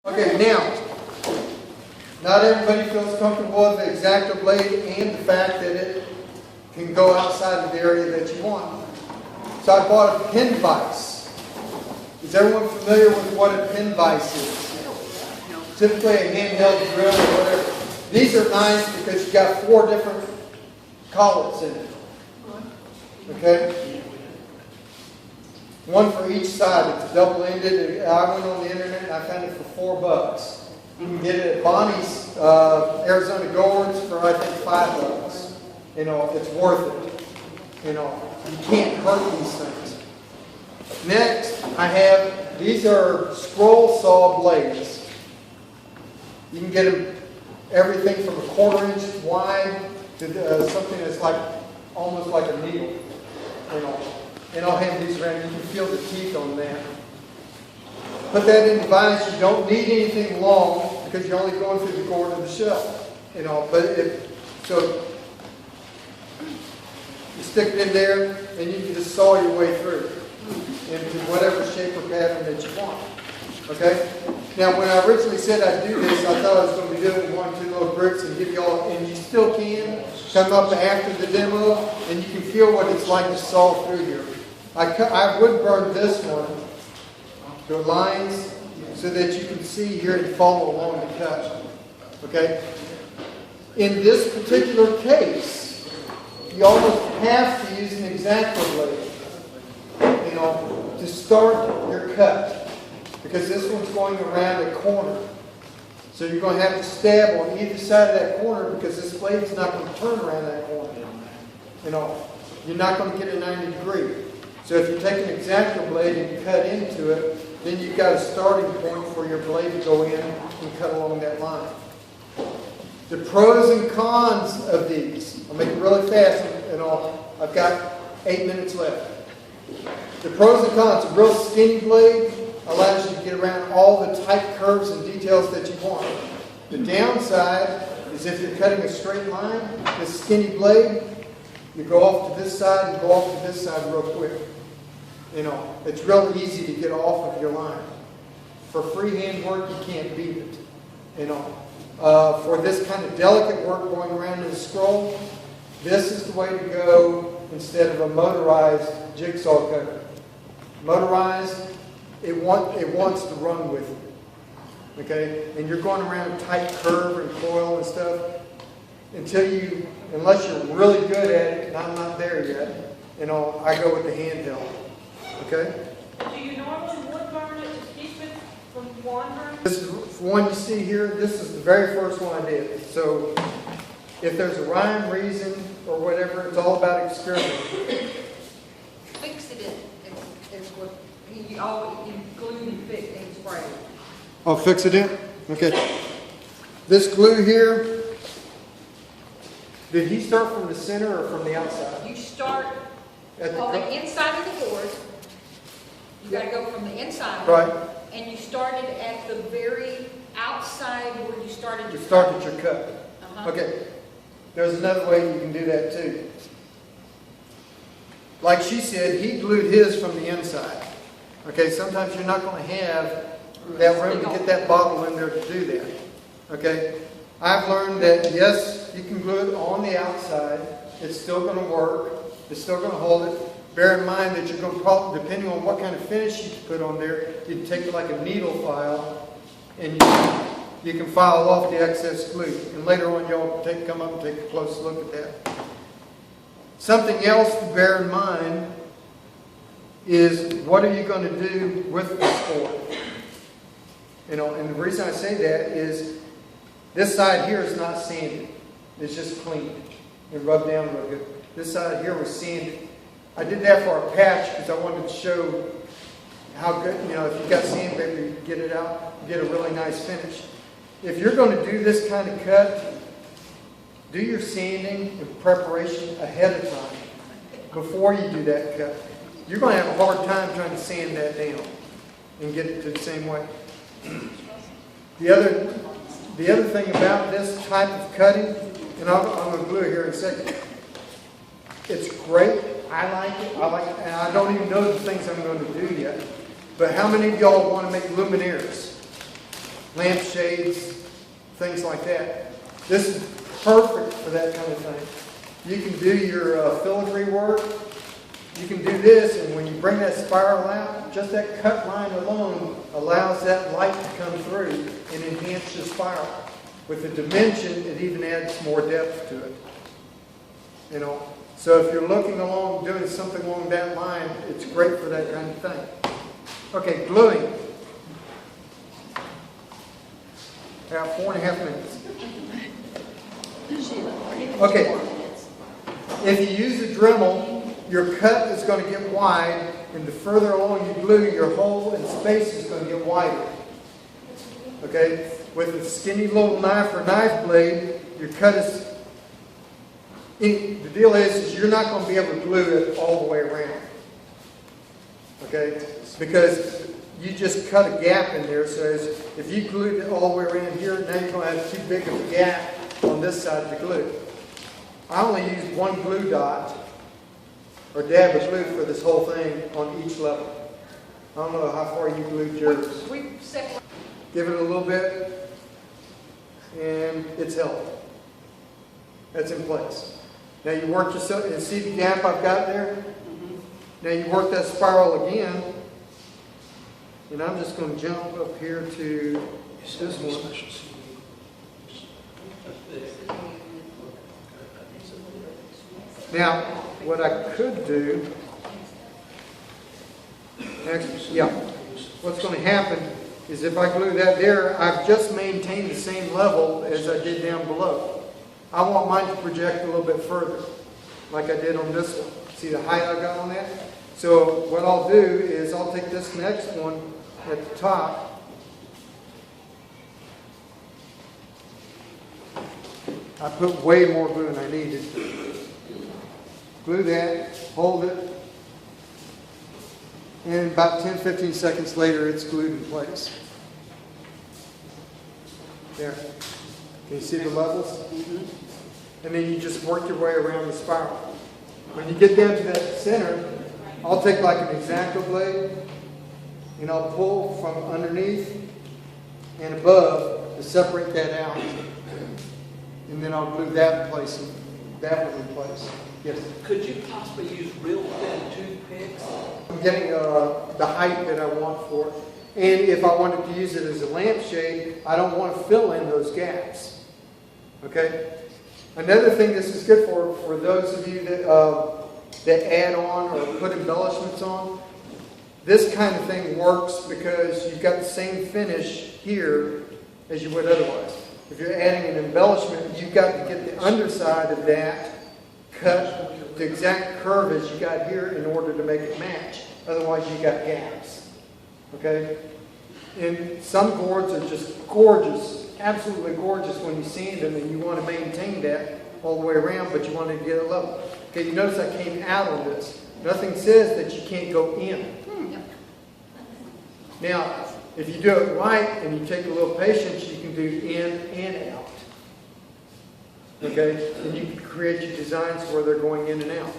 Okay, now, not everybody feels comfortable with the X-Acto blade and the fact that it can go outside of the area that you want. So I bought a pin vise. Is everyone familiar with what a pin vise is? Typically a handheld drill or whatever. These are nice because you got 4 different collets in it. Okay? One for each side. It's double-ended. I went on the internet and I found it for $4. You can get it at Bonnie's Arizona Gourds for I think $5. You know, it's worth it. You know, you can't hurt these things. Next, I have, these are scroll saw blades. You can get them everything from a 1/4 inch wide to something that's like almost like a needle. You know, and I'll have these around. You can feel the teeth on that. Put that in the vise. You don't need anything long because you're only going through the gourd of the shell. You know, but so you stick it in there and you can just saw your way through into whatever shape or pattern that you want. Okay? Now, when I originally said I'd do this, I thought I was going to be doing 1 or 2 little groups and give you all, and you still can come up after the demo and you can feel what it's like to saw through here. I would burn this one, the lines, so that you can see here and follow along the cut. Okay? In this particular case, you almost have to use an X-Acto blade, you know, to start your cut. Because this one's going around a corner. So you're going to have to stab on either side of that corner because this blade's not going to turn around that corner. You know, you're not going to get a 90 degree. So if you take an X-Acto blade and you cut into it, then you've got a starting point for your blade to go in and cut along that line. The pros and cons of these, I'll make it really fast and all. I've got 8 minutes left. The pros and cons, a real skinny blade allows you to get around all the tight curves and details that you want. The downside is if you're cutting a straight line, this skinny blade, you go off to this side and go off to this side real quick. You know, it's real easy to get off of your line. For freehand work, you can't beat it. You know, for this kind of delicate work going around in the scroll, this is the way to go instead of a motorized jigsaw cutter. Motorized, it wants to run with you. Okay? And you're going around a tight curve and coil and stuff unless you're really good at it, and I'm not there yet, you know, I go with the handheld. Okay? Do you normally wood burn it to keep it from wandering? This is one you see here. This is the very first one I did. So if there's a rhyme, reason, or whatever, it's all about experimenting. Fix it is what he always glue and fix and spray. I'll fix it in? Okay. This glue here, did he start from the center or from the outside? You start on the inside of the gourd. You got to go from the inside. Right. And you started at the very outside where you started your You started your cut. Uh-huh. Okay. There's another way you can do that too. Like she said, he glued his from the inside. Okay, sometimes you're not going to have that room to get that bottle in there to do that. Okay, I've learned that yes, you can glue it on the outside. It's still going to work. It's still going to hold it. Bear in mind that you're going to probably, depending on what kind of finish you put on there, you can take like a needle file and you can file off the excess glue. And later on, y'all come up and take a close look at that. Something else to bear in mind is what are you going to do with this cord? You know, and the reason I say that is this side here is not sanded. It's just cleaned and rubbed down real good. This side here was sanded. I did that for a patch because I wanted to show how good, you know, if you've got sandpaper, you get it out, you get a really nice finish. If you're going to do this kind of cut, do your sanding and preparation ahead of time before you do that cut. You're going to have a hard time trying to sand that down and get it to the same way. The other thing about this type of cutting, and I'm going to glue it here in a second. It's great. I like it, and I don't even know the things I'm going to do yet. But how many of y'all want to make luminaires? lampshades, things like that. This is perfect for that kind of thing. You can do your filigree work. You can do this, and when you bring that spiral out, just that cut line alone allows that light to come through and enhance your spiral. With the dimension, it even adds more depth to it. You know, so if you're looking along, doing something along that line, it's great for that kind of thing. Okay, gluing. About 4.5 minutes. Okay, if you use a Dremel, your cut is going to get wide, and the further along you glue, your hole and space is going to get wider. Okay? With a skinny little knife or knife blade, your cut is... The deal is you're not going to be able to glue it all the way around. Okay? Because you just cut a gap in there, so if you glued it all the way around here, now you're going to have too big of a gap on this side to glue. I only used one glue dot or dab of glue for this whole thing on each level. I don't know how far you glued yours. Give it a little bit, and it's held. That's in place. Now you work yourself, and see the gap I've got there? Now you work that spiral again, and I'm just going to jump up here to this one. Now, what I could do, actually, what's going to happen is if I glue that there, I've just maintained the same level as I did down below. I want mine to project a little bit further, like I did on this one. See the height I got on that? So what I'll do is I'll take this next one at the top, I put way more glue than I needed. Glue that, hold it, and about 10-15 seconds later it's glued in place. There. Can you see the levels? And then you just work your way around the spiral. When you get down to that center, I'll take like an X-Acto blade and I'll pull from underneath and above to separate that out. And then I'll glue that in place, that one in place. Yes? Could you possibly use real thin toothpicks? I'm getting the height that I want for it. And if I wanted to use it as a lampshade, I don't want to fill in those gaps. Okay? Another thing this is good for those of you that add on or put embellishments on, this kind of thing works because you've got the same finish here as you would otherwise. If you're adding an embellishment, you've got to get the underside of that cut the exact curve as you got here in order to make it match. Otherwise, you got gaps. Okay? And some gourds are just gorgeous, absolutely gorgeous when you sand them, and you want to maintain that all the way around, but you want to get it level. Okay, you notice I came out on this. Nothing says that you can't go in. Now, if you do it right and you take a little patience, you can do in and out. Okay? And you can create your designs where they're going in and out.